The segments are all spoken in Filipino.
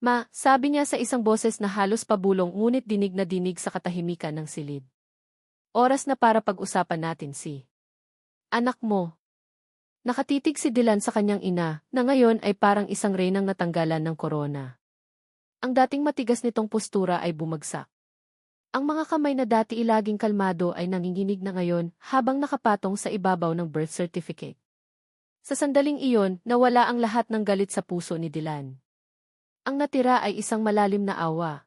Ma, sabi niya sa isang boses na halos pabulong ngunit dinig na dinig sa katahimikan ng silid. Oras na para pag-usapan natin si anak mo. Nakatitig si Dylan sa kanyang ina, na ngayon ay parang isang reynang natanggalan ng korona. Ang dating matigas nitong postura ay bumagsak. Ang mga kamay na dati ilaging kalmado ay nanginginig na ngayon habang nakapatong sa ibabaw ng birth certificate. Sa sandaling iyon, nawala ang lahat ng galit sa puso ni Dylan. Ang natira ay isang malalim na awa.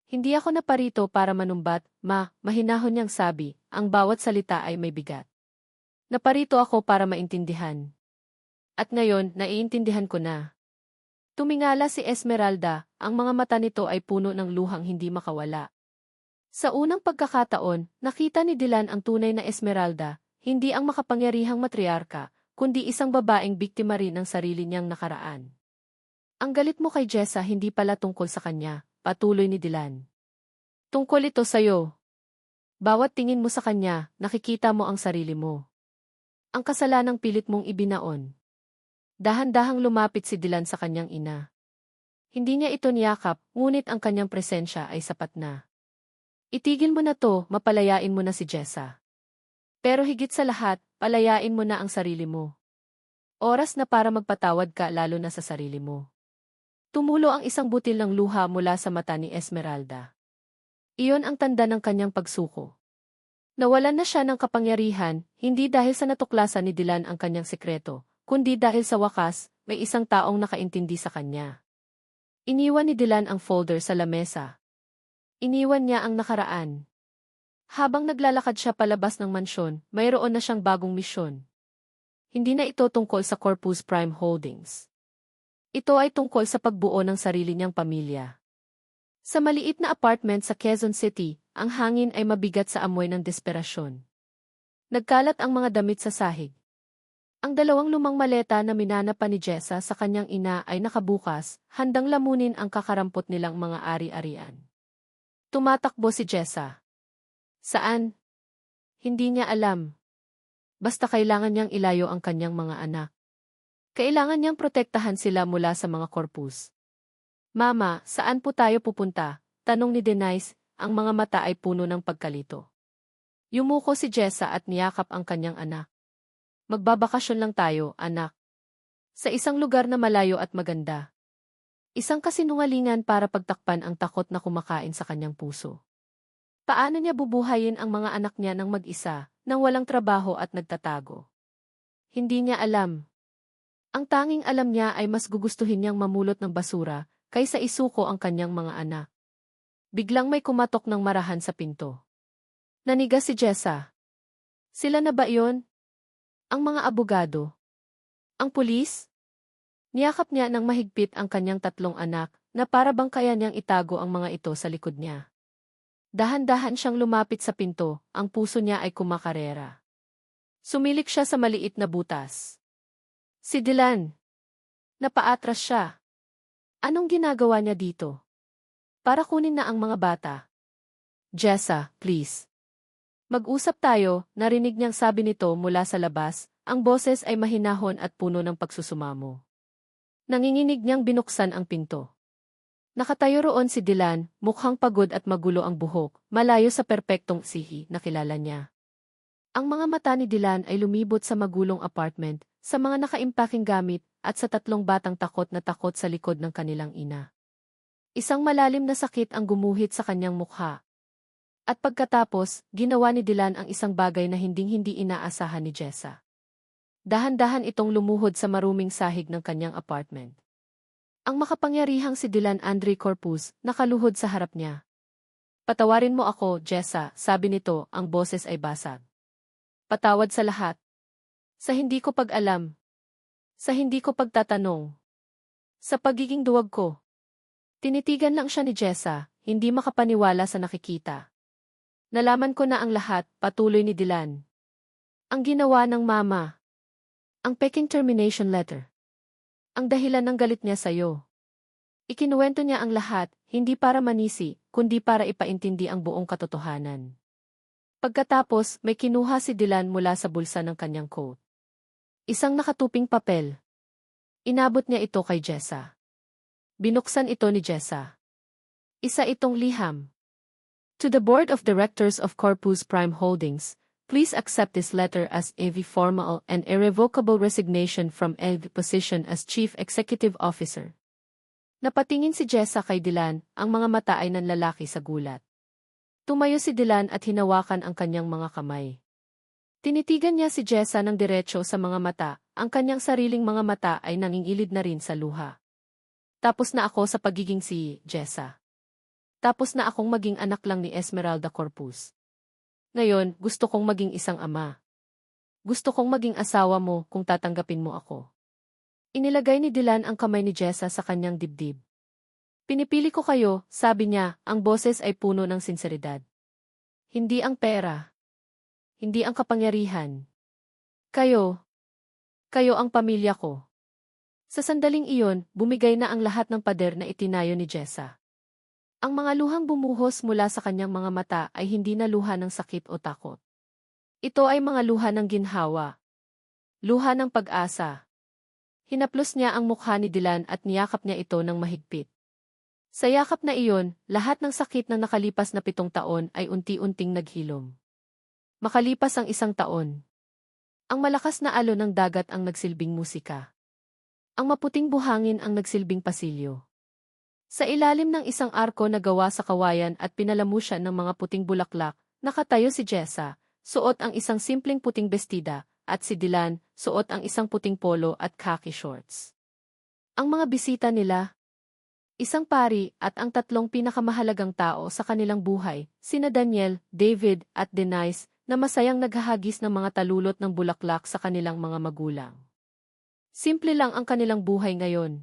Hindi ako naparito para manumbat, ma, mahinahon niyang sabi, ang bawat salita ay may bigat. Naparito ako para maintindihan. At ngayon, naiintindihan ko na. Tumingala si Esmeralda, ang mga mata nito ay puno ng luhang hindi makawala. Sa unang pagkakataon, nakita ni Dylan ang tunay na Esmeralda, hindi ang makapangyarihang matriarka, kundi isang babaeng biktima rin ng sarili niyang nakaraan. Ang galit mo kay Jessa hindi pala tungkol sa kanya, patuloy ni Dylan. Tungkol ito sa'yo. Bawat tingin mo sa kanya, nakikita mo ang sarili mo. Ang kasalanang pilit mong ibinaon. Dahan-dahang lumapit si Dylan sa kanyang ina. Hindi niya ito niyakap, ngunit ang kanyang presensya ay sapat na. Itigil mo na to, mapalayain mo na si Jessa. Pero higit sa lahat, palayain mo na ang sarili mo. Oras na para magpatawad ka lalo na sa sarili mo. Tumulo ang isang butil ng luha mula sa mata ni Esmeralda. Iyon ang tanda ng kanyang pagsuko. Nawalan na siya ng kapangyarihan, hindi dahil sa natuklasan ni Dylan ang kanyang sekreto, kundi dahil sa wakas, may isang taong nakaintindi sa kanya. Iniwan ni Dylan ang folder sa lamesa. Iniwan niya ang nakaraan. Habang naglalakad siya palabas ng mansyon, mayroon na siyang bagong misyon. Hindi na ito tungkol sa Corpus Prime Holdings. Ito ay tungkol sa pagbuo ng sarili niyang pamilya. Sa maliit na apartment sa Quezon City, ang hangin ay mabigat sa amoy ng desperasyon. Nagkalat ang mga damit sa sahig. Ang dalawang lumang maleta na minana pa ni Jessa sa kanyang ina ay nakabukas, handang lamunin ang kakarampot nilang mga ari-arian. Tumatakbo si Jessa. Saan? Hindi niya alam. Basta kailangan niyang ilayo ang kanyang mga anak. Kailangan niyang protektahan sila mula sa mga korpus. Mama, saan po tayo pupunta? Tanong ni Denise, ang mga mata ay puno ng pagkalito. Yumuko si Jessa at niyakap ang kanyang anak. Magbabakasyon lang tayo, anak. Sa isang lugar na malayo at maganda. Isang kasinungalingan para pagtakpan ang takot na kumakain sa kanyang puso. Paano niya bubuhayin ang mga anak niya ng mag-isa, nang walang trabaho at nagtatago? Hindi niya alam. Ang tanging alam niya ay mas gugustuhin niyang mamulot ng basura, kaysa isuko ang kanyang mga anak. Biglang may kumatok ng marahan sa pinto. Nanigas si Jessa. Sila na ba iyon? Ang mga abogado? Ang pulis? Niyakap niya ng mahigpit ang kanyang tatlong anak, na para bang kaya niyang itago ang mga ito sa likod niya. Dahan-dahan siyang lumapit sa pinto, ang puso niya ay kumakarera. Sumilik siya sa maliit na butas. Si Dylan. Napaatras siya. Anong ginagawa niya dito? Para kunin na ang mga bata. Jessa, please. Mag-usap tayo, narinig niyang sabi nito mula sa labas, ang boses ay mahinahon at puno ng pagsusumamo. Nanginginig niyang binuksan ang pinto. Nakatayo roon si Dylan, mukhang pagod at magulo ang buhok, malayo sa perpektong sihi na kilala niya. Ang mga mata ni Dylan ay lumibot sa magulong apartment, sa mga nakaimpaking gamit, at sa tatlong batang takot na takot sa likod ng kanilang ina. Isang malalim na sakit ang gumuhit sa kanyang mukha. At pagkatapos, ginawa ni Dylan ang isang bagay na hinding-hindi inaasahan ni Jessa. Dahan-dahan itong lumuhod sa maruming sahig ng kanyang apartment. Ang makapangyarihang si Dylan Andre Corpus, nakaluhod sa harap niya. Patawarin mo ako, Jessa, sabi nito, ang boses ay basag. Patawad sa lahat. Sa hindi ko pag-alam. Sa hindi ko pagtatanong. Sa pagiging duwag ko. Tinitigan lang siya ni Jessa, hindi makapaniwala sa nakikita. Nalaman ko na ang lahat, patuloy ni Dylan. Ang ginawa ng mama. Ang peking termination letter. Ang dahilan ng galit niya sa'yo. Ikinuwento niya ang lahat, hindi para manisi, kundi para ipaintindi ang buong katotohanan. Pagkatapos, may kinuha si Dylan mula sa bulsa ng kanyang coat. Isang nakatuping papel. Inabot niya ito kay Jessa. Binuksan ito ni Jessa. Isa itong liham. To the Board of Directors of Corpus Prime Holdings, please accept this letter as a formal and irrevocable resignation from a position as Chief Executive Officer. Napatingin si Jessa kay Dylan, ang mga mata ay nanlalaki sa gulat. Tumayo si Dylan at hinawakan ang kanyang mga kamay. Tinitigan niya si Jessa ng diretso sa mga mata, ang kanyang sariling mga mata ay nangingilid na rin sa luha. Tapos na ako sa pagiging si Jessa. Tapos na akong maging anak lang ni Esmeralda Corpus. Ngayon, gusto kong maging isang ama. Gusto kong maging asawa mo kung tatanggapin mo ako. Inilagay ni Dylan ang kamay ni Jessa sa kanyang dibdib. Pinipili ko kayo, sabi niya, ang boses ay puno ng sinseridad. Hindi ang pera. Hindi ang kapangyarihan. Kayo. Kayo ang pamilya ko. Sa sandaling iyon, bumigay na ang lahat ng pader na itinayo ni Jessa. Ang mga luhang bumuhos mula sa kanyang mga mata ay hindi na luha ng sakit o takot. Ito ay mga luha ng ginhawa. Luha ng pag-asa. Hinaplos niya ang mukha ni Dylan at niyakap niya ito ng mahigpit. Sa yakap na iyon, lahat ng sakit ng nakalipas na 7 taon ay unti-unting naghilom. Makalipas ang 1 taon. Ang malakas na alon ng dagat ang nagsilbing musika. Ang maputing buhangin ang nagsilbing pasilyo. Sa ilalim ng isang arko na gawa sa kawayan at pinalamusyan ng mga puting bulaklak, nakatayo si Jessa, suot ang isang simpleng puting bestida, at si Dylan, suot ang isang puting polo at khaki shorts. Ang mga bisita nila, isang pari at ang 3 pinakamahalagang tao sa kanilang buhay, sina Daniel, David at Denise, na masayang naghahagis ng mga talulot ng bulaklak sa kanilang mga magulang. Simple lang ang kanilang buhay ngayon.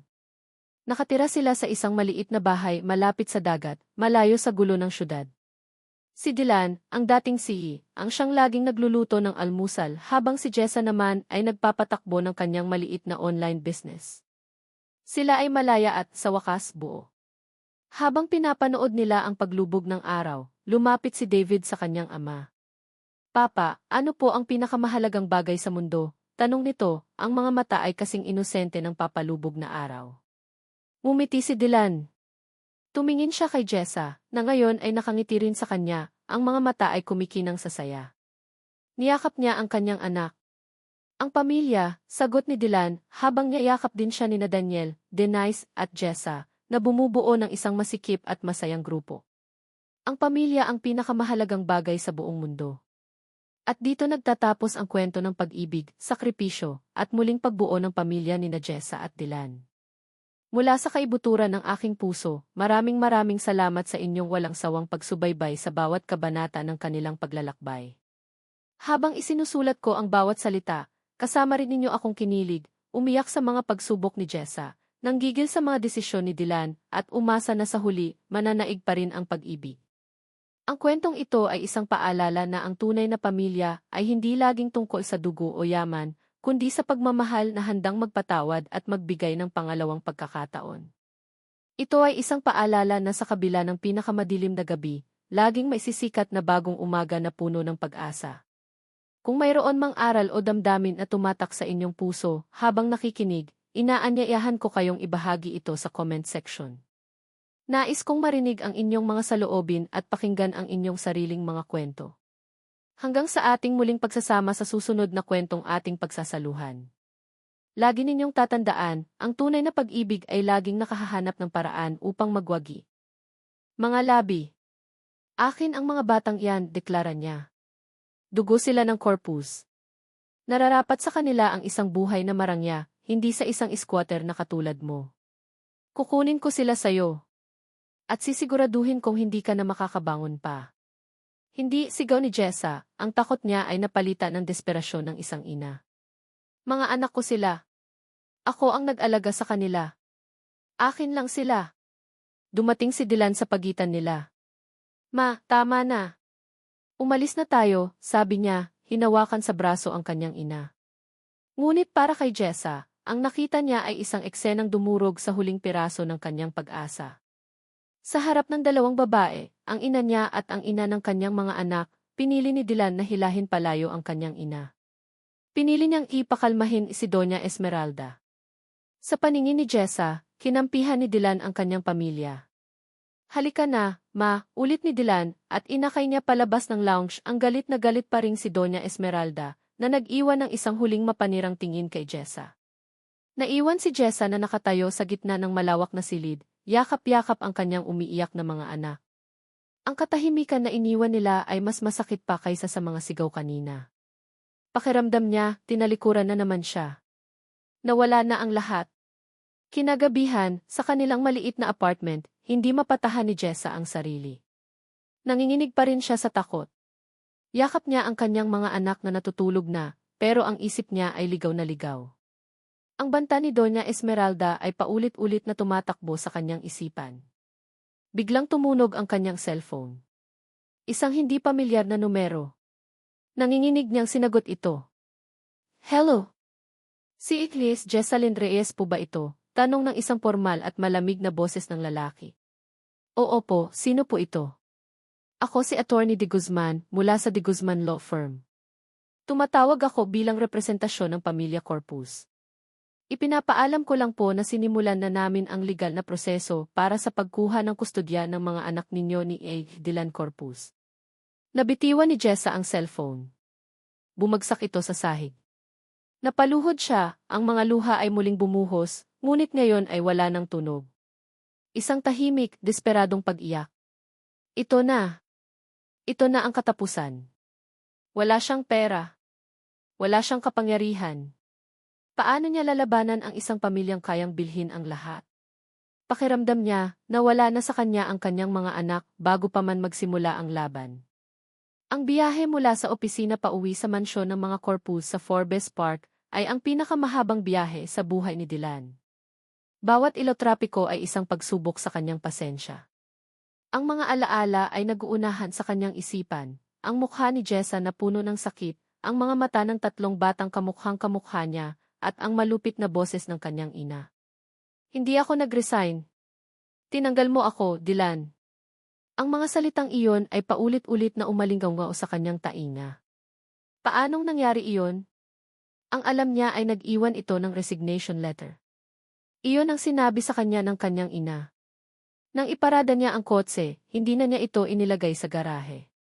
Nakatira sila sa isang maliit na bahay malapit sa dagat, malayo sa gulo ng syudad. Si Dylan, ang dating CEO, ang siyang laging nagluluto ng almusal habang si Jessa naman ay nagpapatakbo ng kanyang maliit na online business. Sila ay malaya at, sa wakas, buo. Habang pinapanood nila ang paglubog ng araw, lumapit si David sa kanyang ama. Papa, ano po ang pinakamahalagang bagay sa mundo? Tanong nito, ang mga mata ay kasing inosente ng papalubog na araw. Ngumiti si Dylan. Tumingin siya kay Jessa, na ngayon ay nakangiti rin sa kanya, ang mga mata ay kumikinang sa saya. Niyakap niya ang kanyang anak. Ang pamilya, sagot ni Dylan, habang niyayakap din siya nina Daniel, Denise at Jessa, na bumubuo ng isang masikip at masayang grupo. Ang pamilya ang pinakamahalagang bagay sa buong mundo. At dito nagtatapos ang kwento ng pag-ibig, sakripisyo, at muling pagbuo ng pamilya nina Jessa at Dylan. Mula sa kaibuturan ng aking puso, maraming salamat sa inyong walang sawang pagsubaybay sa bawat kabanata ng kanilang paglalakbay. Habang isinusulat ko ang bawat salita, kasama rin ninyo akong kinilig, umiyak sa mga pagsubok ni Jessa, nanggigil sa mga desisyon ni Dylan, at umasa na sa huli, mananaig pa rin ang pag-ibig. Ang kwentong ito ay isang paalala na ang tunay na pamilya ay hindi laging tungkol sa dugo o yaman, kundi sa pagmamahal na handang magpatawad at magbigay ng pangalawang pagkakataon. Ito ay isang paalala na sa kabila ng pinakamadilim na gabi, laging may sisikat na bagong umaga na puno ng pag-asa. Kung mayroon mang aral o damdamin na tumatak sa inyong puso habang nakikinig, inaanyayahan ko kayong ibahagi ito sa comment section. Nais kong marinig ang inyong mga saloobin at pakinggan ang inyong sariling mga kwento. Hanggang sa ating muling pagsasama sa susunod na kwentong ating pagsasaluhan. Lagi ninyong tatandaan, ang tunay na pag-ibig ay laging nakahahanap ng paraan upang magwagi. Mga labi. Akin ang mga batang iyan, deklara niya. Dugo sila ng Corpus. Nararapat sa kanila ang isang buhay na marangya, hindi sa isang squatter na katulad mo. Kukunin ko sila sayo. At sisiguraduhin kong hindi ka na makakabangon pa. Hindi, sigaw ni Jessa, ang takot niya ay napalitan ng desperasyon ng isang ina. Mga anak ko sila. Ako ang nag-alaga sa kanila. Akin lang sila. Dumating si Dylan sa pagitan nila. Ma, tama na. Umalis na tayo, sabi niya, hinawakan sa braso ang kanyang ina. Ngunit para kay Jessa, ang nakita niya ay isang eksenang dumurog sa huling piraso ng kanyang pag-asa. Sa harap ng 2 babae, ang ina niya at ang ina ng kanyang mga anak, pinili ni Dylan na hilahin palayo ang kanyang ina. Pinili niyang ipakalmahin si Doña Esmeralda. Sa paningin ni Jessa, Kinampihan ni Dylan ang kanyang pamilya. Halika na, ma, ulit ni Dylan, at inakay niya palabas ng lounge. Ang galit na galit pa ring si Doña Esmeralda, na nag-iwan ng isang huling mapanirang tingin kay Jessa. Naiwan si Jessa na nakatayo sa gitna ng malawak na silid, yakap-yakap ang kanyang umiiyak na mga anak. Ang katahimikan na iniwan nila ay mas masakit pa kaysa sa mga sigaw kanina. Pakiramdam niya, tinalikuran na naman siya. Nawala na ang lahat. Kinagabihan, sa kanilang maliit na apartment, hindi mapatahan ni Jessa ang sarili. Nanginginig pa rin siya sa takot. Yakap niya ang kanyang mga anak na natutulog na, pero ang isip niya ay ligaw na ligaw. Ang banta ni Doña Esmeralda ay paulit-ulit na tumatakbo sa kanyang isipan. Biglang tumunog ang kanyang cellphone. Isang hindi pamilyar na numero. Nanginginig niyang sinagot ito. Hello? Si Iglesias Jessalyn Reyes po ba ito? Tanong ng isang formal at malamig na boses ng lalaki. Oo po, sino po ito? Ako si Attorney De Guzman, mula sa De Guzman Law Firm. Tumatawag ako bilang representasyon ng Pamilya Corpus. Ipinapaalam ko lang po na sinimulan na namin ang legal na proseso para sa pagkuha ng kustodya ng mga anak ninyo ni A. Dylan Corpus. Nabitiwan ni Jessa ang cellphone. Bumagsak ito sa sahig. Napaluhod siya, ang mga luha ay muling bumuhos, ngunit ngayon ay wala ng tunog. Isang tahimik, desperadong pag-iyak. Ito na. Ito na ang katapusan. Wala siyang pera. Wala siyang kapangyarihan. Paano niya lalabanan ang isang pamilyang kayang bilhin ang lahat? Pakiramdam niya, nawala na sa kanya ang kanyang mga anak bago pa man magsimula ang laban. Ang biyahe mula sa opisina pauwi sa mansyon ng mga Corpus sa Forbes Park ay ang pinakamahabang biyahe sa buhay ni Dylan. Bawat ilotrapiko ay isang pagsubok sa kanyang pasensya. Ang mga alaala ay naguunahan sa kanyang isipan, ang mukha ni Jessa na puno ng sakit, ang mga mata ng tatlong batang kamukhang-kamukha niya, at ang malupit na boses ng kanyang ina. Hindi ako nag-resign. Tinanggal mo ako, Dylan. Ang mga salitang iyon ay paulit-ulit na umalinggaw sa kanyang tainga. Paanong nangyari iyon? Ang alam niya ay nag-iwan ito ng resignation letter. Iyon ang sinabi sa kanya ng kanyang ina. Nang iparada niya ang kotse, hindi na niya ito inilagay sa garahe.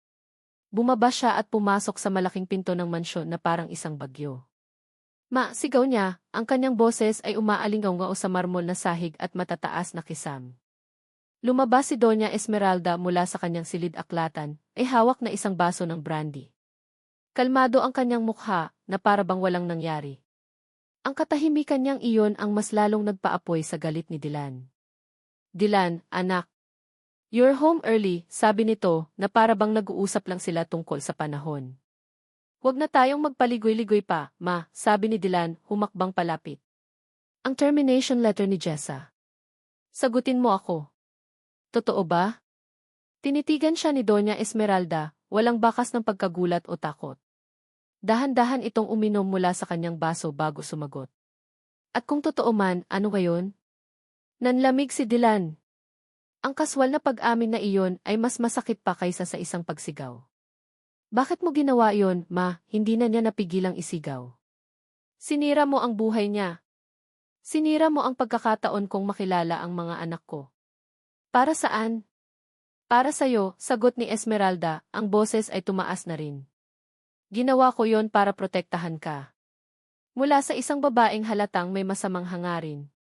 Bumaba siya at pumasok sa malaking pinto ng mansyon na parang isang bagyo. Ma, sigaw niya, ang kanyang boses ay umaalingaw sa marmol na sahig at matataas na kisam. Lumabas si Doña Esmeralda mula sa kanyang silid-aklatan, ay hawak na isang baso ng brandy. Kalmado ang kanyang mukha, na para bang walang nangyari. Ang katahimikan niyang iyon ang mas lalong nagpaapoy sa galit ni Dylan. Dylan, anak. You're home early, sabi nito, na para bang nag-uusap lang sila tungkol sa panahon. Huwag na tayong magpaligoy-ligoy pa, ma, sabi ni Dylan, humakbang palapit. Ang termination letter ni Jessa. Sagutin mo ako. Totoo ba? Tinitigan siya ni Doña Esmeralda, walang bakas ng pagkagulat o takot. Dahan-dahan itong uminom mula sa kanyang baso bago sumagot. At kung totoo man, ano ngayon? Nanlamig si Dylan. Ang kaswal na pag-amin na iyon ay mas masakit pa kaysa sa isang pagsigaw. Bakit mo ginawa iyon, ma? Hindi na niya napigilang isigaw. Sinira mo ang buhay niya. Sinira mo ang pagkakataon kong makilala ang mga anak ko. Para saan? Para sa'yo, sagot ni Esmeralda, ang boses ay tumaas na rin. Ginawa ko yon para protektahan ka. Mula sa isang babaeng halatang may masamang hangarin.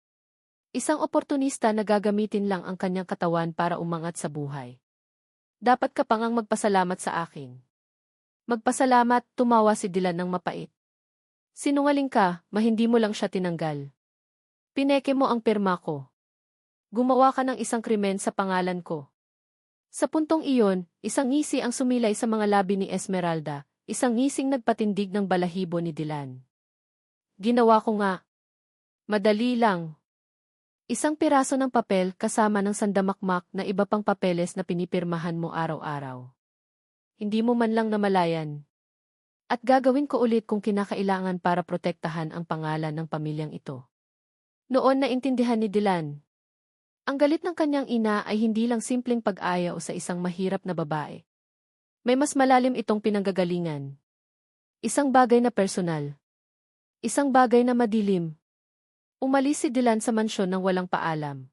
Isang oportunista na gagamitin lang ang kanyang katawan para umangat sa buhay. Dapat ka pang magpasalamat sa akin. Magpasalamat, tumawa si Dylan ng mapait. Sinungaling ka, hindi mo lang siya tinanggal. Pineke mo ang pirma ko. Gumawa ka ng isang krimen sa pangalan ko. Sa puntong iyon, isang ngisi ang sumilay sa mga labi ni Esmeralda, isang ngising nagpatindig ng balahibo ni Dylan. Ginawa ko nga. Madali lang. Isang piraso ng papel kasama ng sandamakmak na iba pang papeles na pinipirmahan mo araw-araw. Hindi mo man lang namalayan. At gagawin ko ulit kung kinakailangan para protektahan ang pangalan ng pamilyang ito. Noon naintindihan ni Dylan. Ang galit ng kanyang ina ay hindi lang simpleng pag-ayaw sa isang mahirap na babae. May mas malalim itong pinanggagalingan. Isang bagay na personal. Isang bagay na madilim. Umalis si Dylan sa mansyon nang walang paalam.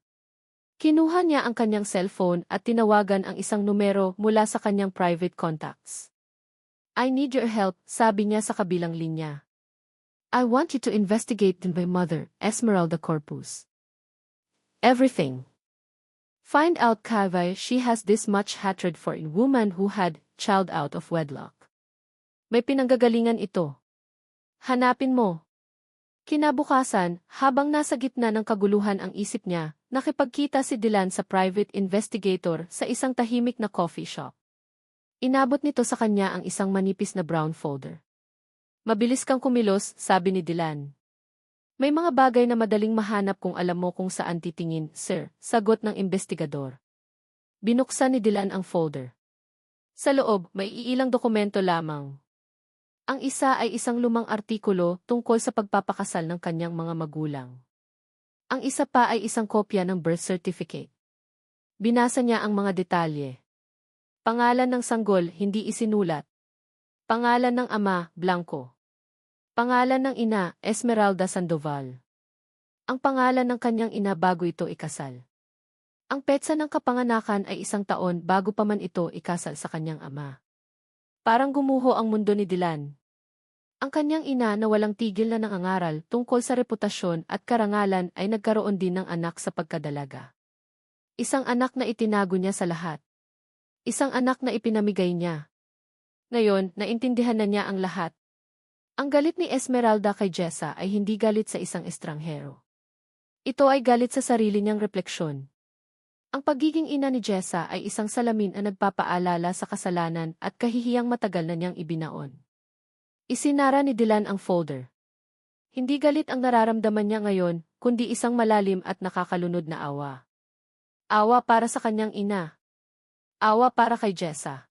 Kinuha niya ang kanyang cellphone at tinawagan ang isang numero mula sa kanyang private contacts. "I need your help," sabi niya sa kabilang linya. "I want you to investigate my mother, Esmeralda Corpus. Everything. Find out why she has this much hatred for a woman who had child out of wedlock. May pinanggagalingan ito. Hanapin mo." Kinabukasan, habang nasa gitna ng kaguluhan ang isip niya, nakipagkita si Dylan sa private investigator sa isang tahimik na coffee shop. Inabot nito sa kanya ang isang manipis na brown folder. "Mabilis kang kumilos," sabi ni Dylan. "May mga bagay na madaling mahanap kung alam mo kung saan titingin, sir," sagot ng investigador. Binuksan ni Dylan ang folder. Sa loob, may iilang dokumento lamang. Ang isa ay isang lumang artikulo tungkol sa pagpapakasal ng kanyang mga magulang. Ang isa pa ay isang kopya ng birth certificate. Binasa niya ang mga detalye. Pangalan ng sanggol, hindi isinulat. Pangalan ng ama, blanco. Pangalan ng ina, Esmeralda Sandoval. Ang pangalan ng kanyang ina bago ito ikasal. Ang petsa ng kapanganakan ay 1 taon bago pa man ito ikasal sa kanyang ama. Parang gumuho ang mundo ni Dylan. Ang kanyang ina na walang tigil na nangangaral tungkol sa reputasyon at karangalan ay nagkaroon din ng anak sa pagkadalaga. Isang anak na itinago niya sa lahat. Isang anak na ipinamigay niya. Ngayon, naintindihan na niya ang lahat. Ang galit ni Esmeralda kay Jessa ay hindi galit sa isang estranghero. Ito ay galit sa sarili niyang refleksyon. Ang pagiging ina ni Jessa ay isang salamin na nagpapaalala sa kasalanan at kahihiyang matagal na niyang ibinaon. Isinara ni Dylan ang folder. Hindi galit ang nararamdaman niya ngayon, kundi isang malalim at nakakalunod na awa. Awa para sa kanyang ina. Awa para kay Jessa.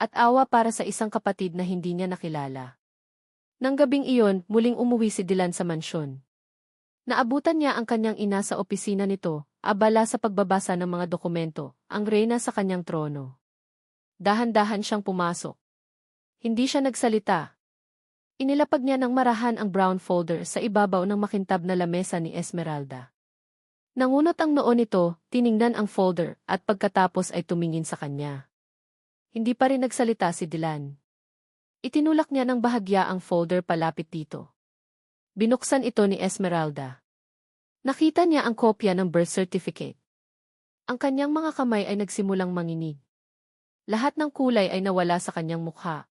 At awa para sa isang kapatid na hindi niya nakilala. Nang gabing iyon, muling umuwi si Dylan sa mansyon. Naabutan niya ang kanyang ina sa opisina nito, abala sa pagbabasa ng mga dokumento, ang reyna sa kanyang trono. Dahan-dahan siyang pumasok. Hindi siya nagsalita. Inilapag niya ng marahan ang brown folder sa ibabaw ng makintab na lamesa ni Esmeralda. Nangunot ang noo nito, tiningnan ang folder, at pagkatapos ay tumingin sa kanya. Hindi pa rin nagsalita si Dylan. Itinulak niya ng bahagya ang folder palapit dito. Binuksan ito ni Esmeralda. Nakita niya ang kopya ng birth certificate. Ang kanyang mga kamay ay nagsimulang manginig. Lahat ng kulay ay nawala sa kanyang mukha.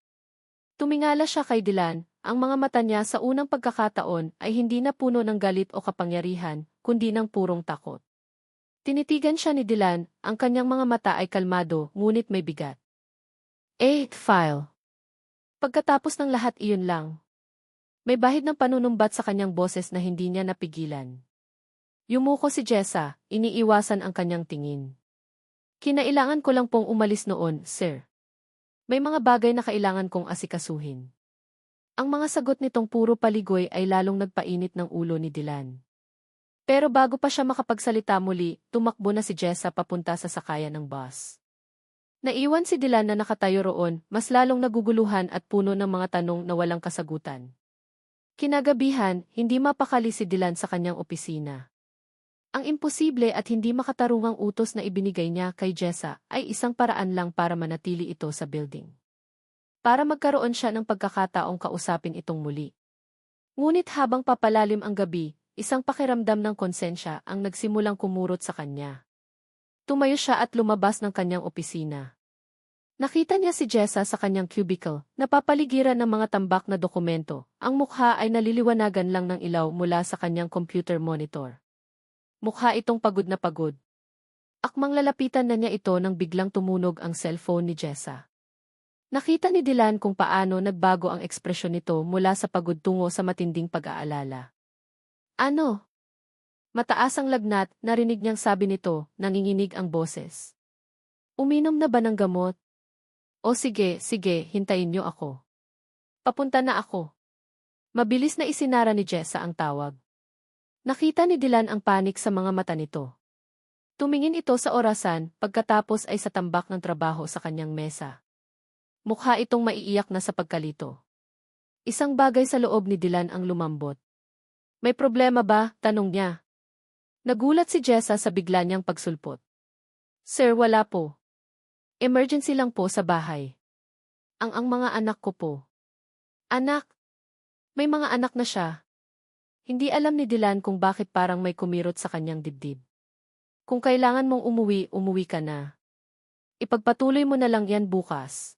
Tumingala siya kay Dylan, ang mga mata niya sa unang pagkakataon ay hindi na puno ng galit o kapangyarihan, kundi ng purong takot. Tinitigan siya ni Dylan, ang kanyang mga mata ay kalmado, ngunit may bigat. File. Pagkatapos ng lahat iyon lang. May bahid ng panunumbat sa kanyang boses na hindi niya napigilan. Yumuko si Jessa, iniiwasan ang kanyang tingin. "Kinailangan ko lang pong umalis noon, sir. May mga bagay na kailangan kong asikasuhin." Ang mga sagot nitong puro paligoy ay lalong nagpainit ng ulo ni Dylan. Pero bago pa siya makapagsalita muli, tumakbo na si Jessa papunta sa sakayan ng bus. Naiwan si Dylan na nakatayo roon, mas lalong naguguluhan at puno ng mga tanong na walang kasagutan. Kinagabihan, hindi mapakali si Dylan sa kanyang opisina. Ang imposible at hindi makatarungang utos na ibinigay niya kay Jessa ay isang paraan lang para manatili ito sa building. Para magkaroon siya ng pagkakataong kausapin itong muli. Ngunit habang papalalim ang gabi, isang pakiramdam ng konsensya ang nagsimulang kumurot sa kanya. Tumayo siya at lumabas ng kanyang opisina. Nakita niya si Jessa sa kanyang cubicle, napapaligiran ng mga tambak na dokumento. Ang mukha ay naliliwanagan lang ng ilaw mula sa kanyang computer monitor. Mukha itong pagod na pagod. Akmang lalapitan na niya ito nang biglang tumunog ang cellphone ni Jessa. Nakita ni Dylan kung paano nagbago ang ekspresyon nito mula sa pagod tungo sa matinding pag-aalala. "Ano?" Mataas ang lagnat, narinig niyang sabi nito, nanginginig ang boses. "Uminom na ba ng gamot?" "O sige, hintayin niyo ako. Papunta na ako." Mabilis na isinara ni Jessa ang tawag. Nakita ni Dylan ang panik sa mga mata nito. Tumingin ito sa orasan, pagkatapos ay sa tambak ng trabaho sa kanyang mesa. Mukha itong maiiyak na sa pagkalito. Isang bagay sa loob ni Dylan ang lumambot. May problema ba? Tanong niya. Nagulat si Jessa sa bigla niyang pagsulpot. Sir, wala po. Emergency lang po sa bahay. Ang mga anak ko po. Anak? May mga anak na siya. Hindi alam ni Dylan kung bakit parang may kumirot sa kanyang dibdib. Kung kailangan mong umuwi, umuwi ka na. Ipagpatuloy mo na lang yan bukas.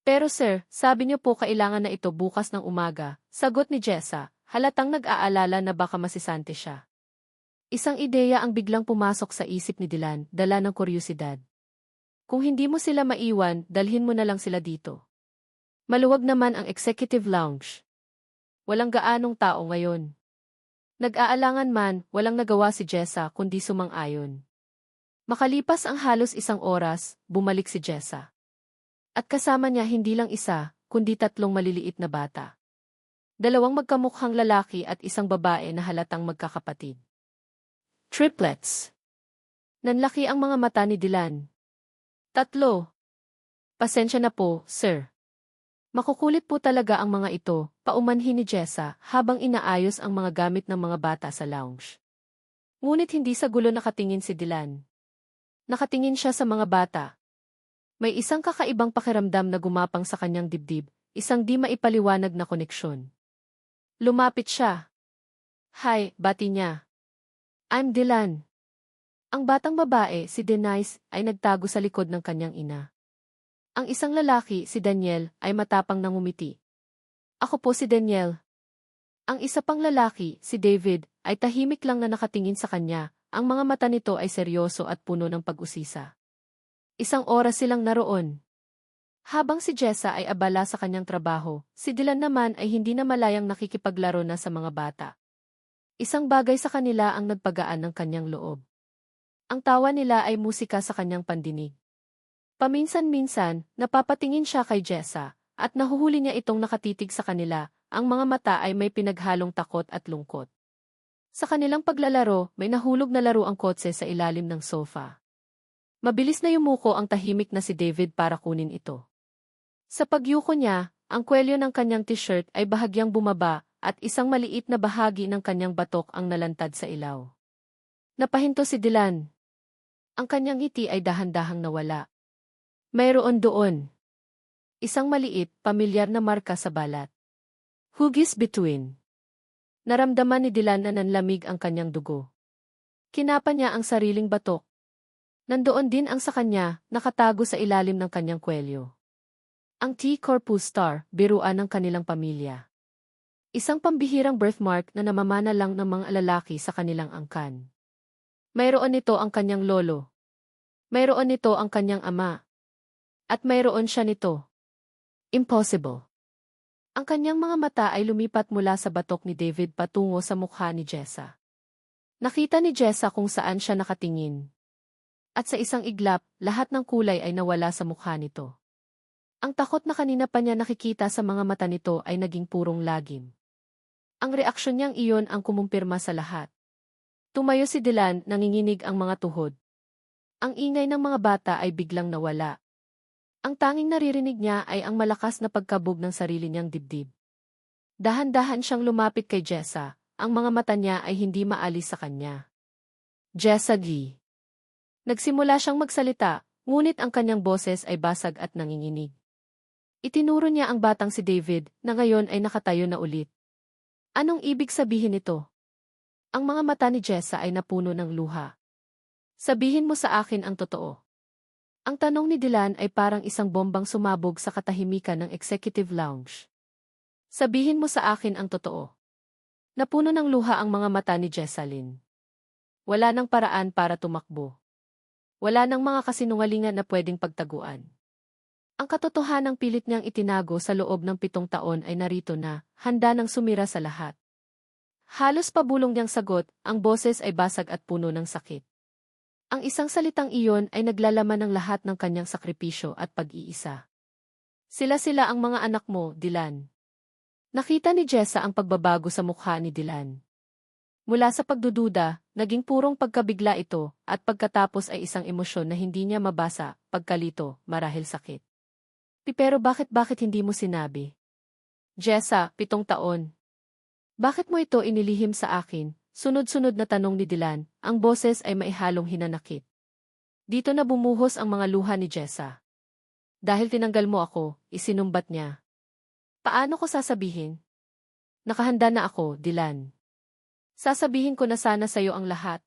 Pero sir, sabi niyo po kailangan na ito bukas ng umaga, sagot ni Jessa, halatang nag-aalala na baka masisante siya. Isang ideya ang biglang pumasok sa isip ni Dylan, dala ng kuryosidad. Kung hindi mo sila maiwan, dalhin mo na lang sila dito. Maluwag naman ang executive lounge. Walang gaanong tao ngayon. Nag-aalangan man, walang nagawa si Jessa kundi sumang-ayon. Makalipas ang halos 1 oras, bumalik si Jessa. At kasama niya hindi lang isa, kundi 3 maliliit na bata. 2 magkamukhang lalaki at 1 babae na halatang magkakapatid. Triplets. Nanlaki ang mga mata ni Dylan. 3. Pasensya na po, sir. Makukulit po talaga ang mga ito, paumanhin ni Jessa habang inaayos ang mga gamit ng mga bata sa lounge. Ngunit hindi sa gulo nakatingin si Dylan. Nakatingin siya sa mga bata. May isang kakaibang pakiramdam na gumapang sa kanyang dibdib, isang di maipaliwanag na koneksyon. Lumapit siya. Hi, bati niya. I'm Dylan. Ang batang babae, si Denise, ay nagtago sa likod ng kanyang ina. Ang isang lalaki, si Daniel, ay matapang na ngumiti. Ako po si Daniel. Ang isa pang lalaki, si David, ay tahimik lang na nakatingin sa kanya, ang mga mata nito ay seryoso at puno ng pag-usisa. 1 oras silang naroon. Habang si Jessa ay abala sa kanyang trabaho, si Dylan naman ay hindi na malayang nakikipaglaro na sa mga bata. Isang bagay sa kanila ang nagpagaan ng kanyang loob. Ang tawa nila ay musika sa kanyang pandinig. Paminsan-minsan, napapatingin siya kay Jessa, at nahuhuli niya itong nakatitig sa kanila, ang mga mata ay may pinaghalong takot at lungkot. Sa kanilang paglalaro, may nahulog na laro ang kotse sa ilalim ng sofa. Mabilis na yumuko ang tahimik na si David para kunin ito. Sa pagyuko niya, ang kwelyo ng kanyang t-shirt ay bahagyang bumaba, at isang maliit na bahagi ng kanyang batok ang nalantad sa ilaw. Napahinto si Dylan. Ang kanyang ngiti ay dahan-dahang nawala. Mayroon doon. Isang maliit, pamilyar na marka sa balat. Hugis between. Naramdaman ni Dylan na nanlamig ang kanyang dugo. Kinapa niya ang sariling batok. Nandoon din ang sa kanya, nakatago sa ilalim ng kanyang kwelyo. Ang T. Corpus Star, biruan ng kanilang pamilya. Isang pambihirang birthmark na namamana lang ng mga lalaki sa kanilang angkan. Mayroon nito ang kanyang lolo. Mayroon nito ang kanyang ama. At mayroon siya nito. Impossible. Ang kanyang mga mata ay lumipat mula sa batok ni David patungo sa mukha ni Jessa. Nakita ni Jessa kung saan siya nakatingin. At sa isang iglap, lahat ng kulay ay nawala sa mukha nito. Ang takot na kanina pa niya nakikita sa mga mata nito ay naging purong lagim. Ang reaksyon niyang iyon ang kumumpirma sa lahat. Tumayo si Dylan, nanginginig ang mga tuhod. Ang ingay ng mga bata ay biglang nawala. Ang tanging naririnig niya ay ang malakas na pagkabog ng sarili niyang dibdib. Dahan-dahan siyang lumapit kay Jessa, ang mga mata niya ay hindi maalis sa kanya. Jessa G. Nagsimula siyang magsalita, ngunit ang kanyang boses ay basag at nanginginig. Itinuro niya ang batang si David, na ngayon ay nakatayo na ulit. Anong ibig sabihin nito? Ang mga mata ni Jessa ay napuno ng luha. Sabihin mo sa akin ang totoo. Ang tanong ni Dylan ay parang isang bombang sumabog sa katahimikan ng executive lounge. Sabihin mo sa akin ang totoo. Napuno ng luha ang mga mata ni Jessalyn. Wala nang paraan para tumakbo. Wala nang mga kasinungalingan na pwedeng pagtaguan. Ang katotohanang pilit niyang itinago sa loob ng 7 taon ay narito na, handa nang sumira sa lahat. Halos pabulong niyang sagot, ang boses ay basag at puno ng sakit. Ang isang salitang iyon ay naglalaman ng lahat ng kanyang sakripisyo at pag-iisa. Sila ang mga anak mo, Dylan. Nakita ni Jessa ang pagbabago sa mukha ni Dylan. Mula sa pagdududa, naging purong pagkabigla ito, at pagkatapos ay isang emosyon na hindi niya mabasa, pagkalito, marahil sakit. Pero bakit hindi mo sinabi? Jessa, 7 taon. Bakit mo ito inilihim sa akin? Sunod-sunod na tanong ni Dylan, ang boses ay maihalong hinanakit. Dito na bumuhos ang mga luha ni Jessa. Dahil tinanggal mo ako, isinumbat niya. Paano ko sasabihin? Nakahanda na ako, Dylan. Sasabihin ko na sana sa'yo ang lahat.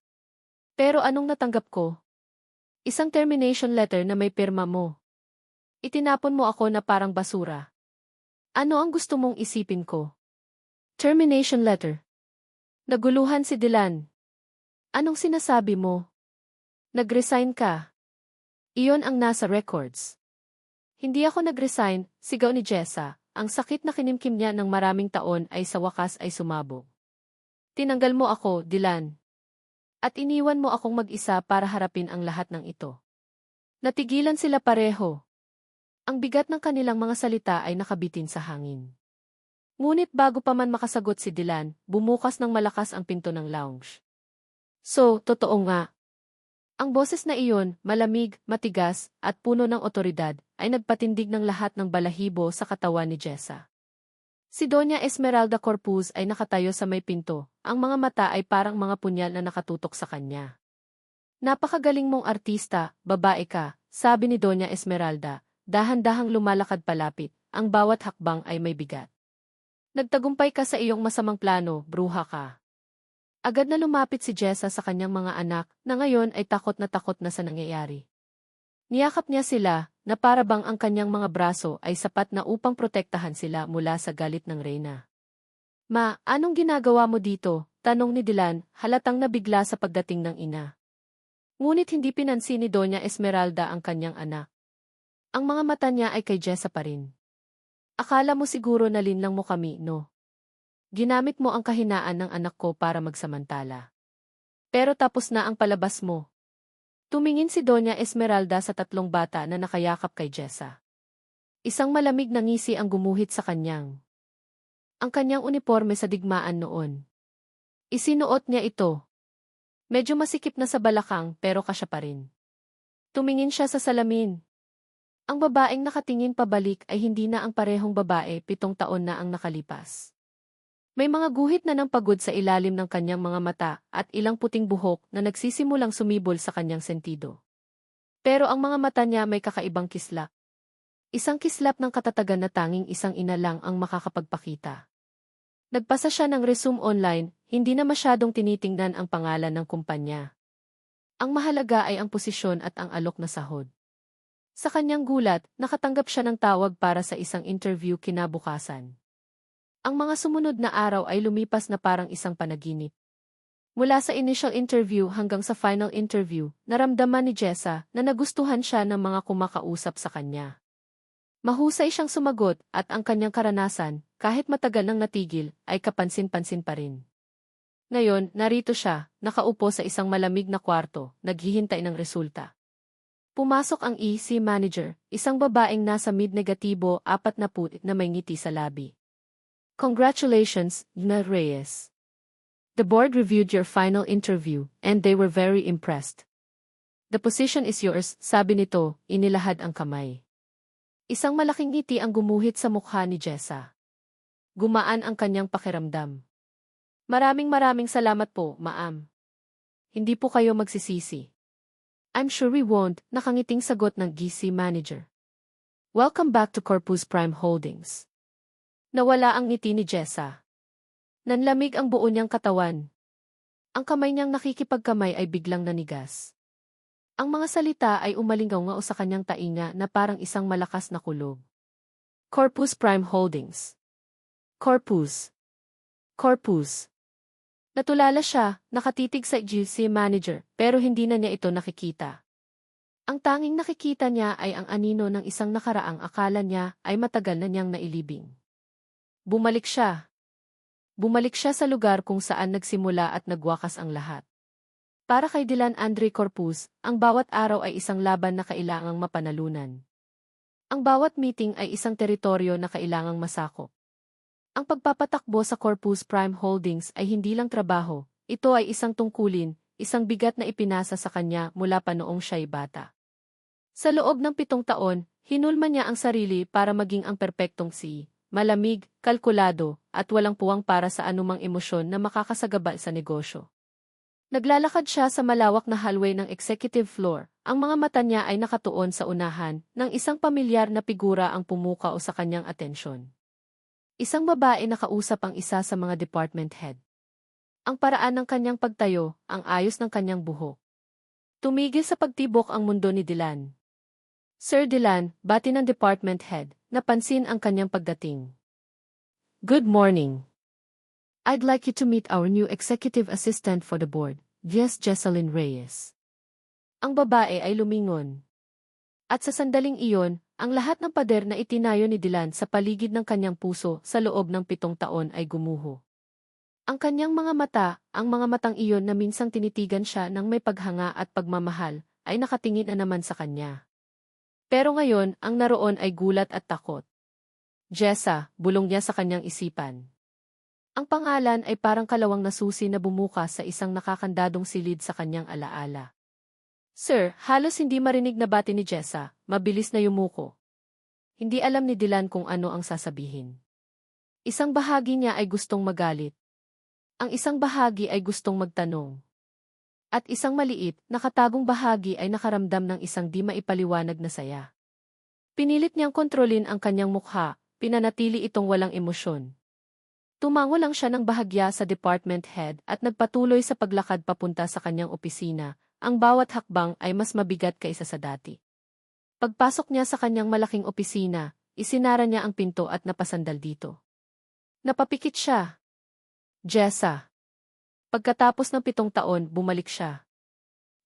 Pero anong natanggap ko? Isang termination letter na may pirma mo. Itinapon mo ako na parang basura. Ano ang gusto mong isipin ko? Termination letter. Naguluhan si Dylan. Anong sinasabi mo? Nag-resign ka. Iyon ang nasa records. Hindi ako nag-resign, sigaw ni Jessa. Ang sakit na kinimkim niya ng maraming taon ay sa wakas ay sumabog. Tinanggal mo ako, Dylan. At iniwan mo akong mag-isa para harapin ang lahat ng ito. Natigilan sila pareho. Ang bigat ng kanilang mga salita ay nakabitin sa hangin. Ngunit bago pa man makasagot si Dylan, bumukas ng malakas ang pinto ng lounge. So, totoo nga. Ang boses na iyon, malamig, matigas, at puno ng otoridad, ay nagpatindig ng lahat ng balahibo sa katawan ni Jessa. Si Doña Esmeralda Corpuz ay nakatayo sa may pinto, ang mga mata ay parang mga punyal na nakatutok sa kanya. Napakagaling mong artista, babae ka, sabi ni Doña Esmeralda, dahan-dahang lumalakad palapit, ang bawat hakbang ay may bigat. Nagtagumpay ka sa iyong masamang plano, bruha ka. Agad na lumapit si Jessa sa kanyang mga anak na ngayon ay takot na sa nangyayari. Niyakap niya sila na para bang ang kanyang mga braso ay sapat na upang protektahan sila mula sa galit ng reyna. Ma, anong ginagawa mo dito? Tanong ni Dylan, halatang nabigla sa pagdating ng ina. Ngunit hindi pinansin ni Doña Esmeralda ang kanyang anak. Ang mga mata niya ay kay Jessa pa rin. Akala mo siguro na linlang mo kami, no? Ginamit mo ang kahinaan ng anak ko para magsamantala. Pero tapos na ang palabas mo. Tumingin si Doña Esmeralda sa tatlong bata na nakayakap kay Jessa. Isang malamig na ngisi ang gumuhit sa kanyang. Ang kanyang uniforme sa digmaan noon. Isinuot niya ito. Medyo masikip na sa balakang pero kasya pa rin. Tumingin siya sa salamin. Ang babaeng nakatingin pabalik ay hindi na ang parehong babae, 7 taon na ang nakalipas. May mga guhit na ng pagod sa ilalim ng kanyang mga mata at ilang puting buhok na nagsisimulang sumibol sa kanyang sentido. Pero ang mga mata niya may kakaibang kislap. Isang kislap ng katatagan na tanging isang ina lang ang makakapagpakita. Nagpasa siya ng resume online, hindi na masyadong tinitingnan ang pangalan ng kumpanya. Ang mahalaga ay ang posisyon at ang alok na sahod. Sa kanyang gulat, nakatanggap siya ng tawag para sa isang interview kinabukasan. Ang mga sumunod na araw ay lumipas na parang isang panaginip. Mula sa initial interview hanggang sa final interview, naramdaman ni Jessa na nagustuhan siya ng mga kumakausap sa kanya. Mahusay siyang sumagot at ang kanyang karanasan, kahit matagal nang natigil, ay kapansin-pansin pa rin. Ngayon, narito siya, nakaupo sa isang malamig na kwarto, naghihintay ng resulta. Pumasok ang EC manager, isang babaeng nasa mid-negatibo 40 na may ngiti sa labi. Congratulations, Gina Reyes. The board reviewed your final interview, and they were very impressed. The position is yours, sabi nito, inilahad ang kamay. Isang malaking ngiti ang gumuhit sa mukha ni Jessa. Gumaan ang kanyang pakiramdam. Maraming salamat po, ma'am. Hindi po kayo magsisisi. I'm sure we won't, nakangiting sagot ng GC manager. Welcome back to Corpus Prime Holdings. Nawala ang ngiti ni Jessa. Nanlamig ang buo niyang katawan. Ang kamay niyang nakikipagkamay ay biglang nanigas. Ang mga salita ay umalingaw-ngao sa kanyang tainga na parang isang malakas na kulog. Corpus Prime Holdings. Corpus. Corpus. Natulala siya, nakatitig sa GC manager, pero hindi na niya ito nakikita. Ang tanging nakikita niya ay ang anino ng isang nakaraang akala niya ay matagal na niyang nailibing. Bumalik siya. Bumalik siya sa lugar kung saan nagsimula at nagwakas ang lahat. Para kay Dylan Andre Corpuz, ang bawat araw ay isang laban na kailangang mapanalunan. Ang bawat meeting ay isang teritoryo na kailangang masakop. Ang pagpapatakbo sa Corpus Prime Holdings ay hindi lang trabaho, ito ay isang tungkulin, isang bigat na ipinasa sa kanya mula pa noong siya'y bata. Sa loob ng 7 taon, hinulma niya ang sarili para maging ang perpektong malamig, kalkulado, at walang puwang para sa anumang emosyon na makakasagabal sa negosyo. Naglalakad siya sa malawak na hallway ng executive floor. Ang mga mata niya ay nakatuon sa unahan, ng isang pamilyar na figura ang pumukao sa kanyang atensyon. Isang babae nakausap ang isa sa mga department head. Ang paraan ng kanyang pagtayo, ang ayos ng kanyang buhok. Tumigil sa pagtibok ang mundo ni Dylan. Sir Dylan, bati ng department head, napansin ang kanyang pagdating. Good morning. I'd like you to meet our new executive assistant for the board, Jessalyn Reyes. Ang babae ay lumingon. At sa sandaling iyon, ang lahat ng pader na itinayo ni Dylan sa paligid ng kanyang puso sa loob ng 7 taon ay gumuho. Ang kanyang mga mata, ang mga matang iyon na minsang tinitigan siya ng may paghanga at pagmamahal, ay nakatingin na naman sa kanya. Pero ngayon, ang naroon ay gulat at takot. Jessa, bulong niya sa kanyang isipan. Ang pangalan ay parang kalawang na susi na bumukas sa isang nakakandadong silid sa kanyang alaala. Sir, halos hindi marinig na bati ni Jessa, mabilis na yumuko. Hindi alam ni Dylan kung ano ang sasabihin. Isang bahagi niya ay gustong magalit. Ang isang bahagi ay gustong magtanong. At isang maliit, nakatagong bahagi ay nakaramdam ng isang di maipaliwanag na saya. Pinilit niyang kontrolin ang kanyang mukha, pinanatili itong walang emosyon. Tumango lang siya ng bahagya sa department head at nagpatuloy sa paglakad papunta sa kanyang opisina. Ang bawat hakbang ay mas mabigat kaysa sa dati. Pagpasok niya sa kanyang malaking opisina, isinara niya ang pinto at napasandal dito. Napapikit siya. Jessa. Pagkatapos ng 7 taon, bumalik siya.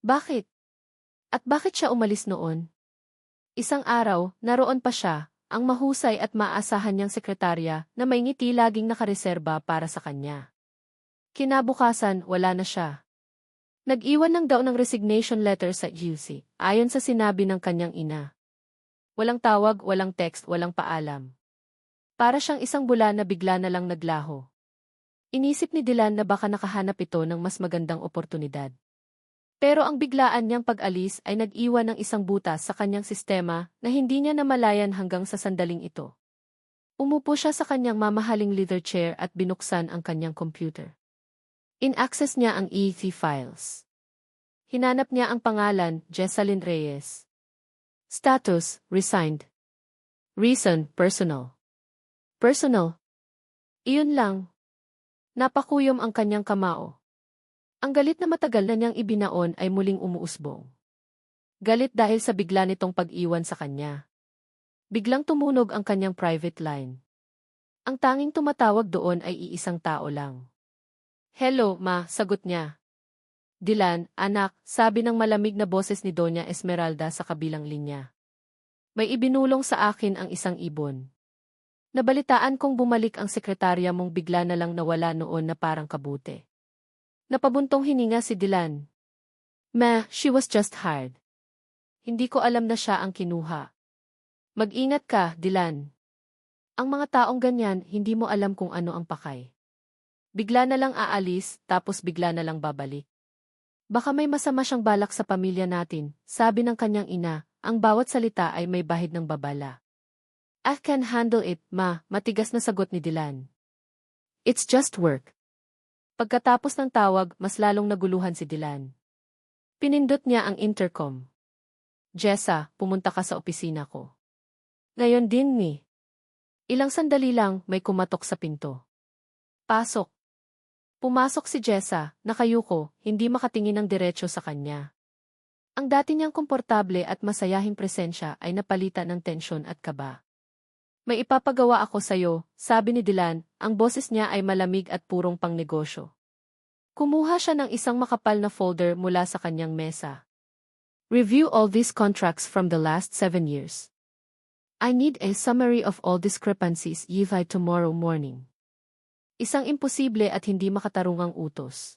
Bakit? At bakit siya umalis noon? Isang araw, naroon pa siya, ang mahusay at maaasahan niyang sekretarya na may ngiti laging nakareserba para sa kanya. Kinabukasan, wala na siya. Nag-iwan ng daw ng resignation letter sa UC, ayon sa sinabi ng kanyang ina. Walang tawag, walang text, walang paalam. Para siyang isang bula na bigla na lang naglaho. Inisip ni Dylan na baka nakahanap ito ng mas magandang oportunidad. Pero ang biglaan niyang pag-alis ay nag-iwan ng isang butas sa kanyang sistema na hindi niya namalayan hanggang sa sandaling ito. Umupo siya sa kanyang mamahaling leather chair at binuksan ang kanyang computer. In-access niya ang ET files. Hinanap niya ang pangalan, Jessalyn Reyes. Status, resigned. Reason, personal. Personal. Iyon lang. Napakuyom ang kanyang kamao. Ang galit na matagal na niyang ibinaon ay muling umuusbong. Galit dahil sa bigla nitong pag-iwan sa kanya. Biglang tumunog ang kanyang private line. Ang tanging tumatawag doon ay iisang tao lang. Hello, ma, sagot niya. Dylan, anak, sabi ng malamig na boses ni Doña Esmeralda sa kabilang linya. May ibinulong sa akin ang isang ibon. Nabalitaan kong bumalik ang sekretarya mong bigla na lang nawala noon na parang kabute. Napabuntong hininga si Dylan. Ma, she was just hired. Hindi ko alam na siya ang kinuha. Mag-ingat ka, Dylan. Ang mga taong ganyan, hindi mo alam kung ano ang pakay. Bigla na lang aalis, tapos bigla na lang babalik. Baka may masama siyang balak sa pamilya natin, sabi ng kanyang ina, ang bawat salita ay may bahid ng babala. I can handle it, ma, matigas na sagot ni Dylan. It's just work. Pagkatapos ng tawag, mas lalong naguluhan si Dylan. Pinindot niya ang intercom. Jessa, pumunta ka sa opisina ko. Ngayon din ni. Ilang sandali lang, may kumatok sa pinto. Pasok. Pumasok si Jessa, nakayuko, hindi makatingin ng diretso sa kanya. Ang dati niyang komportable at masayahing presensya ay napalitan ng tensyon at kaba. May ipapagawa ako sa'yo, sabi ni Dylan, ang boses niya ay malamig at purong pangnegosyo. Kumuha siya ng isang makapal na folder mula sa kanyang mesa. Review all these contracts from the last 7 years. I need a summary of all discrepancies by tomorrow morning. Isang imposible at hindi makatarungang utos.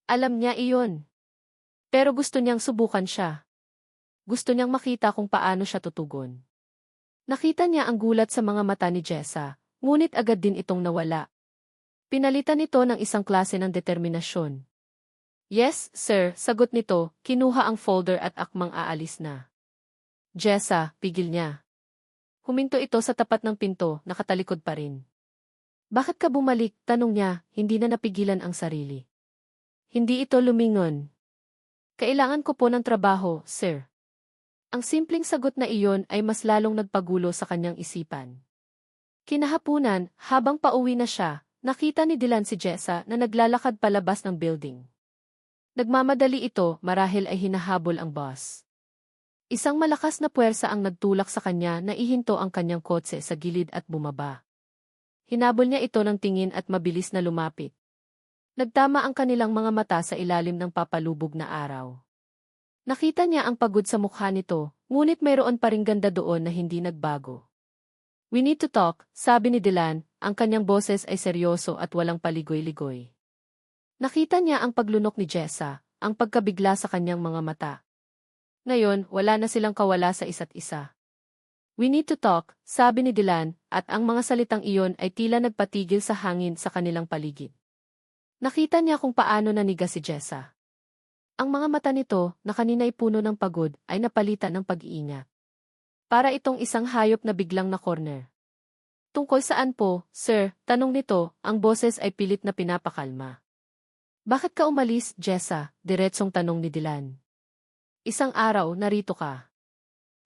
Alam niya iyon. Pero gusto niyang subukan siya. Gusto niyang makita kung paano siya tutugon. Nakita niya ang gulat sa mga mata ni Jessa, ngunit agad din itong nawala. Pinalitan nito ng isang klase ng determinasyon. Yes, sir, sagot nito, kinuha ang folder at akmang aalis na. Jessa, pigil niya. Huminto ito sa tapat ng pinto, nakatalikod pa rin. Bakit ka bumalik? Tanong niya, hindi na napigilan ang sarili. Hindi ito lumingon. Kailangan ko po ng trabaho, sir. Ang simpleng sagot na iyon ay mas lalong nagpagulo sa kanyang isipan. Kinahapunan, habang pauwi na siya, nakita ni Dylan si Jessa na naglalakad palabas ng building. Nagmamadali ito, marahil ay hinahabol ang boss. Isang malakas na puwersa ang nagtulak sa kanya na ihinto ang kanyang kotse sa gilid at bumaba. Hinabol niya ito ng tingin at mabilis na lumapit. Nagtama ang kanilang mga mata sa ilalim ng papalubog na araw. Nakita niya ang pagod sa mukha nito, ngunit mayroon pa ring ganda doon na hindi nagbago. We need to talk, sabi ni Dylan, ang kanyang boses ay seryoso at walang paligoy-ligoy. Nakita niya ang paglunok ni Jessa, ang pagkabigla sa kanyang mga mata. Ngayon, wala na silang kawala sa isa't isa. We need to talk, sabi ni Dylan, at ang mga salitang iyon ay tila nagpatigil sa hangin sa kanilang paligid. Nakita niya kung paano naniga si Jessa. Ang mga mata nito, na kanina'y puno ng pagod, ay napalitan ng pag-iingat. Para itong isang hayop na biglang na-corner. Tungkol saan po, sir? Tanong nito, ang boses ay pilit na pinapakalma. Bakit ka umalis, Jessa? Diretsong tanong ni Dylan. Isang araw, narito ka.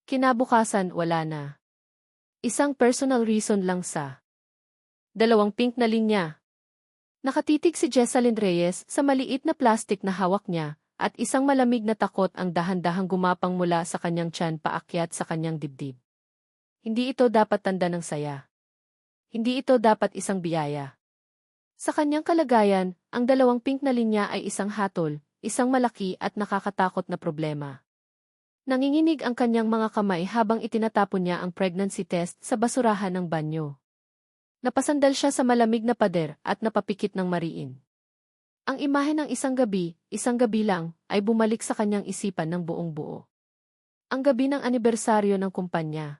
Kinabukasan, wala na. Isang personal reason lang sa 2 pink na linya. Nakatitig si Jessalyn Reyes sa maliit na plastik na hawak niya, at isang malamig na takot ang dahan-dahang gumapang mula sa kanyang tiyan paakyat sa kanyang dibdib. Hindi ito dapat tanda ng saya. Hindi ito dapat isang biyaya. Sa kanyang kalagayan, ang 2 pink na linya ay isang hatol, isang malaki at nakakatakot na problema. Nanginginig ang kanyang mga kamay habang itinatapon niya ang pregnancy test sa basurahan ng banyo. Napasandal siya sa malamig na pader at napapikit ng mariin. Ang imahe ng isang gabi lang, ay bumalik sa kanyang isipan ng buong buo. Ang gabi ng anibersaryo ng kumpanya.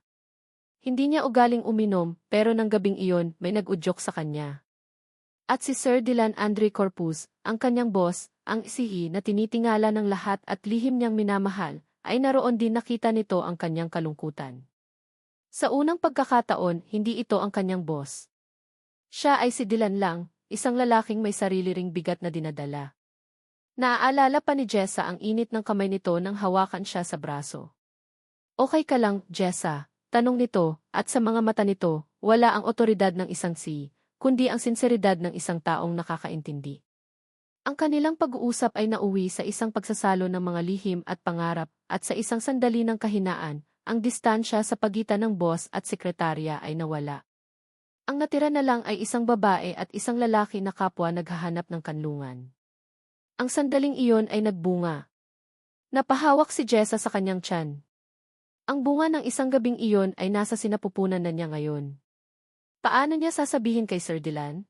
Hindi niya ugaling uminom, pero ng gabing iyon may nag-udyok sa kanya. At si Sir Dylan Andre Corpus, ang kanyang boss, ang isihi na tinitingala ng lahat at lihim niyang minamahal, ay naroon din nakita nito ang kanyang kalungkutan. Sa unang pagkakataon, hindi ito ang kanyang boss. Siya ay si Dylan lang, isang lalaking may sarili ring bigat na dinadala. Naaalala pa ni Jessa ang init ng kamay nito nang hawakan siya sa braso. Okay ka lang, Jessa? Tanong nito, at sa mga mata nito, wala ang otoridad ng isang kundi ang sinseridad ng isang taong nakakaintindi. Ang kanilang pag-uusap ay nauwi sa isang pagsasalo ng mga lihim at pangarap, at sa isang sandali ng kahinaan, ang distansya sa pagitan ng boss at sekretarya ay nawala. Ang natira na lang ay isang babae at isang lalaki na kapwa naghahanap ng kanlungan. Ang sandaling iyon ay nagbunga. Napahawak si Jessa sa kanyang tiyan. Ang bunga ng isang gabing iyon ay nasa sinapupunan na niya ngayon. Paano niya sasabihin kay Sir Dylan?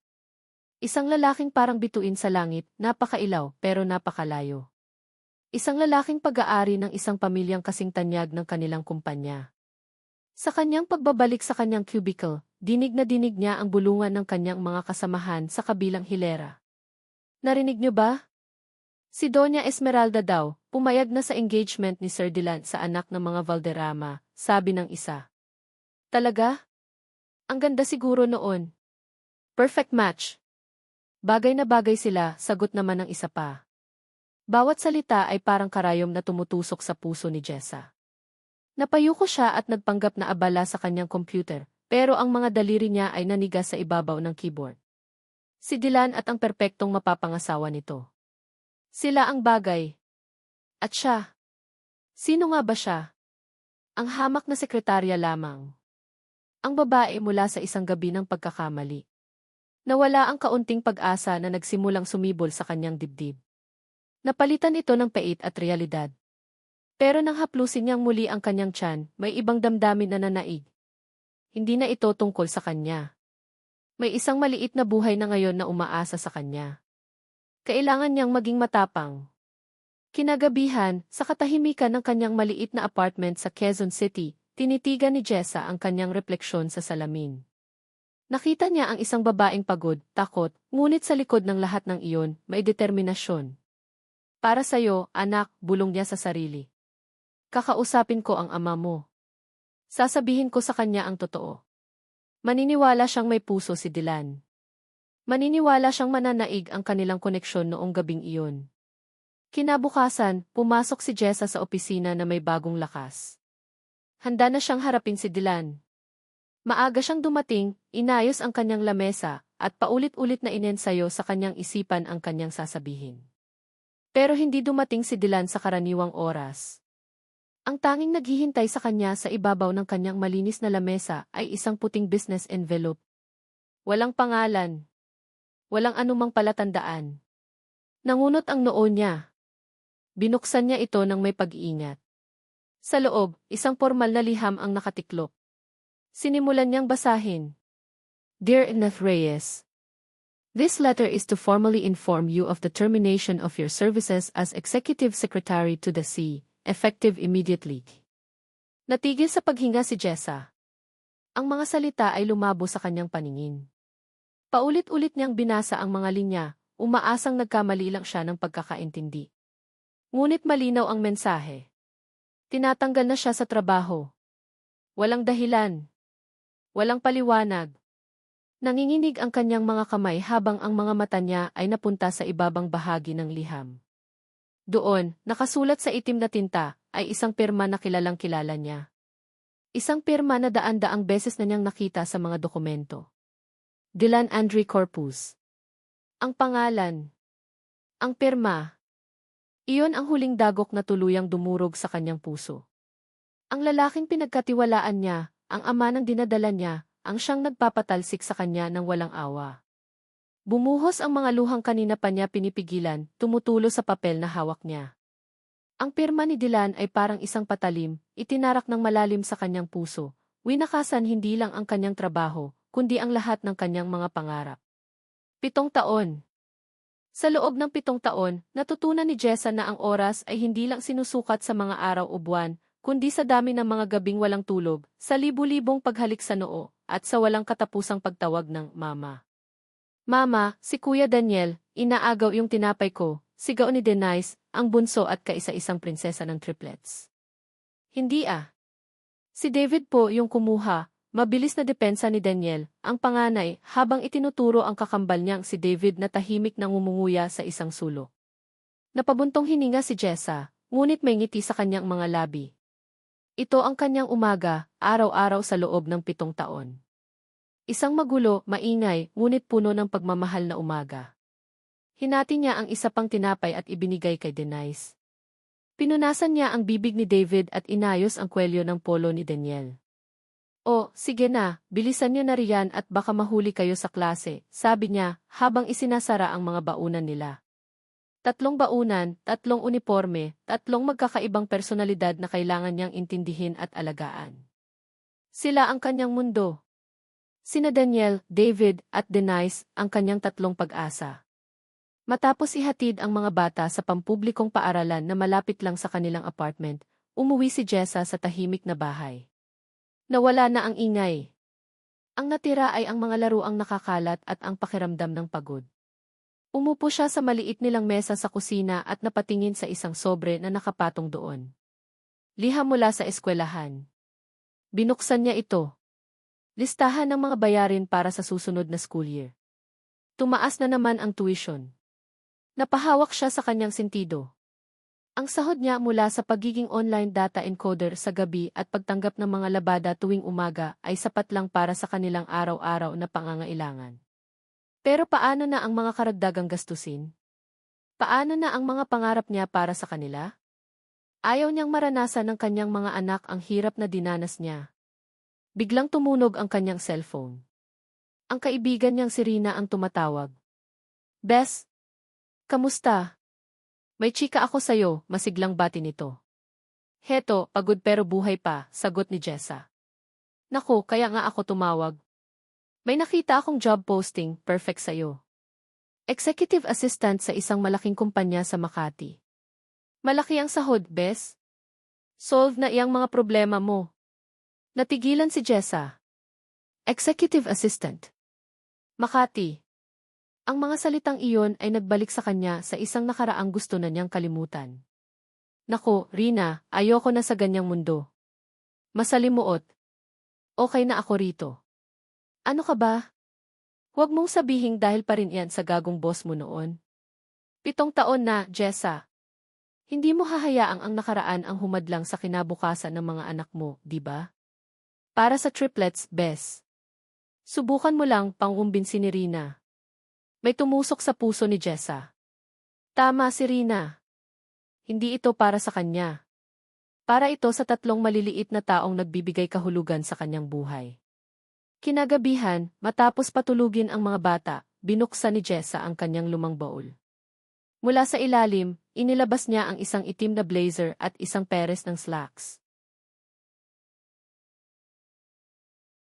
Isang lalaking parang bituin sa langit, napakailaw pero napakalayo. Isang lalaking pag-aari ng isang pamilyang kasing tanyag ng kanilang kumpanya. Sa kanyang pagbabalik sa kanyang cubicle, dinig na dinig niya ang bulungan ng kanyang mga kasamahan sa kabilang hilera. Narinig niyo ba? Si Doña Esmeralda daw, pumayag na sa engagement ni Sir Dylan sa anak ng mga Valderrama, sabi ng isa. Talaga? Ang ganda siguro noon. Perfect match. Bagay na bagay sila, sagot naman ng isa pa. Bawat salita ay parang karayom na tumutusok sa puso ni Jessa. Napayuko siya at nagpanggap na abala sa kanyang computer, pero ang mga daliri niya ay nanigas sa ibabaw ng keyboard. Si Dylan at ang perpektong mapapangasawa nito. Sila ang bagay. At siya. Sino nga ba siya? Ang hamak na sekretarya lamang. Ang babae mula sa isang gabi ng pagkakamali. Nawala ang kaunting pag-asa na nagsimulang sumibol sa kanyang dibdib. Napalitan ito ng pait at realidad. Pero nang haplusin niyang muli ang kanyang tiyan, may ibang damdamin na nanaig. Hindi na ito tungkol sa kanya. May isang maliit na buhay na ngayon na umaasa sa kanya. Kailangan niyang maging matapang. Kinagabihan, sa katahimikan ng kanyang maliit na apartment sa Quezon City, tinitigan ni Jessa ang kanyang refleksyon sa salamin. Nakita niya ang isang babaeng pagod, takot, ngunit sa likod ng lahat ng iyon, may determinasyon. Para sa'yo, anak, bulong niya sa sarili. Kakausapin ko ang ama mo. Sasabihin ko sa kanya ang totoo. Maniniwala siyang may puso si Dylan. Maniniwala siyang mananaig ang kanilang koneksyon noong gabing iyon. Kinabukasan, pumasok si Jessa sa opisina na may bagong lakas. Handa na siyang harapin si Dylan. Maaga siyang dumating, inayos ang kanyang lamesa, at paulit-ulit na inensayo sa kanyang isipan ang kanyang sasabihin. Pero hindi dumating si Dylan sa karaniwang oras. Ang tanging naghihintay sa kanya sa ibabaw ng kanyang malinis na lamesa ay isang puting business envelope. Walang pangalan. Walang anumang palatandaan. Nangunot ang noo niya. Binuksan niya ito ng may pag-iingat. Sa loob, isang formal na liham ang nakatiklop. Sinimulan niyang basahin. Dear Ernest Reyes, this letter is to formally inform you of the termination of your services as Executive Secretary to the C, effective immediately. Natigil sa paghinga si Jessa. Ang mga salita ay lumabo sa kanyang paningin. Paulit-ulit niyang binasa ang mga linya, umaasang nagkamali lang siya ng pagkakaintindi. Ngunit malinaw ang mensahe. Tinatanggal na siya sa trabaho. Walang dahilan. Walang paliwanag. Nanginginig ang kanyang mga kamay habang ang mga mata niya ay napunta sa ibabang bahagi ng liham. Doon, nakasulat sa itim na tinta, ay isang pirma na kilalang kilala niya. Isang pirma na daan-daang beses na niyang nakita sa mga dokumento. Dylan Andre Corpus. Ang pangalan. Ang pirma. Iyon ang huling dagok na tuluyang dumurog sa kanyang puso. Ang lalaking pinagkatiwalaan niya, ang ama ng dinadala niya, ang siyang nagpapatalsik sa kanya ng walang awa. Bumuhos ang mga luhang kanina pa niya pinipigilan, tumutulo sa papel na hawak niya. Ang pirma ni Dylan ay parang isang patalim, itinarak ng malalim sa kanyang puso, winakasan hindi lang ang kanyang trabaho, kundi ang lahat ng kanyang mga pangarap. 7 taon. Sa loob ng 7 taon, natutunan ni Jessa na ang oras ay hindi lang sinusukat sa mga araw o buwan, kundi sa dami ng mga gabing walang tulog, sa libu-libong paghalik sa noo, at sa walang katapusang pagtawag ng Mama. Mama, si Kuya Daniel, inaagaw yung tinapay ko, sigaw ni Denise, ang bunso at kaisa-isang prinsesa ng triplets. Hindi ah. Si David po yung kumuha. Mabilis na depensa ni Daniel, ang panganay, habang itinuturo ang kakambal niyang si David na tahimik na ngumunguya sa isang sulok. Napabuntong hininga si Jessa, ngunit may ngiti sa kanyang mga labi. Ito ang kanyang umaga, araw-araw sa loob ng 7 taon. Isang magulo, maingay, ngunit puno ng pagmamahal na umaga. Hinati niya ang isa pang tinapay at ibinigay kay Denise. Pinunasan niya ang bibig ni David at inayos ang kwelyo ng polo ni Daniel. "Oh, sige na, bilisan niyo na riyan at baka mahuli kayo sa klase," sabi niya, habang isinasara ang mga baunan nila. 3 baunan, 3 uniforme, 3 magkakaibang personalidad na kailangan niyang intindihin at alagaan. Sila ang kanyang mundo. Sina Daniel, David, at Denise, ang kanyang 3 pag-asa. Matapos ihatid ang mga bata sa pampublikong paaralan na malapit lang sa kanilang apartment, umuwi si Jessa sa tahimik na bahay. Nawala na ang ingay. Ang natira ay ang mga laruang nakakalat at ang pakiramdam ng pagod. Umupo siya sa maliit nilang mesa sa kusina at napatingin sa isang sobre na nakapatong doon. Liham mula sa eskwelahan. Binuksan niya ito. Listahan ng mga bayarin para sa susunod na school year. Tumaas na naman ang tuition. Napahawak siya sa kanyang sentido. Ang sahod niya mula sa pagiging online data encoder sa gabi at pagtanggap ng mga labada tuwing umaga ay sapat lang para sa kanilang araw-araw na pangangailangan. Pero paano na ang mga karagdagang gastusin? Paano na ang mga pangarap niya para sa kanila? Ayaw niyang maranasan ng kanyang mga anak ang hirap na dinanas niya. Biglang tumunog ang kanyang cellphone. Ang kaibigan niyang si Rina ang tumatawag. "Bes, kamusta? May chika ako sa'yo," masiglang bati nito. "Heto, pagod pero buhay pa," sagot ni Jessa. "Naku, kaya nga ako tumawag. May nakita akong job posting, perfect sa'yo. Executive assistant sa isang malaking kumpanya sa Makati. Malaki ang sahod, Bes. Solve na iyang mga problema mo." Natigilan si Jessa. Executive assistant. Makati. Ang mga salitang iyon ay nagbalik sa kanya sa isang nakaraang gusto na niyang kalimutan. "Naku, Rina, ayoko na sa ganyang mundo. Masalimuot, Okay na ako rito. Ano ka ba? Huwag mong sabihing dahil pa rin yan sa gagong boss mo noon. 7 taon na, Jessa. Hindi mo hahayaang ang nakaraan ang humadlang sa kinabukasan ng mga anak mo, di ba? Para sa triplets, Bes. Subukan mo lang pangumbinsi ni Rina. May tumusok sa puso ni Jessa. Tama si Rina. Hindi ito para sa kanya. Para ito sa 3 maliliit na taong nagbibigay kahulugan sa kanyang buhay. Kinagabihan, matapos patulugin ang mga bata, binuksan ni Jessa ang kanyang lumang baul. Mula sa ilalim, inilabas niya ang isang itim na blazer at isang peres ng slacks.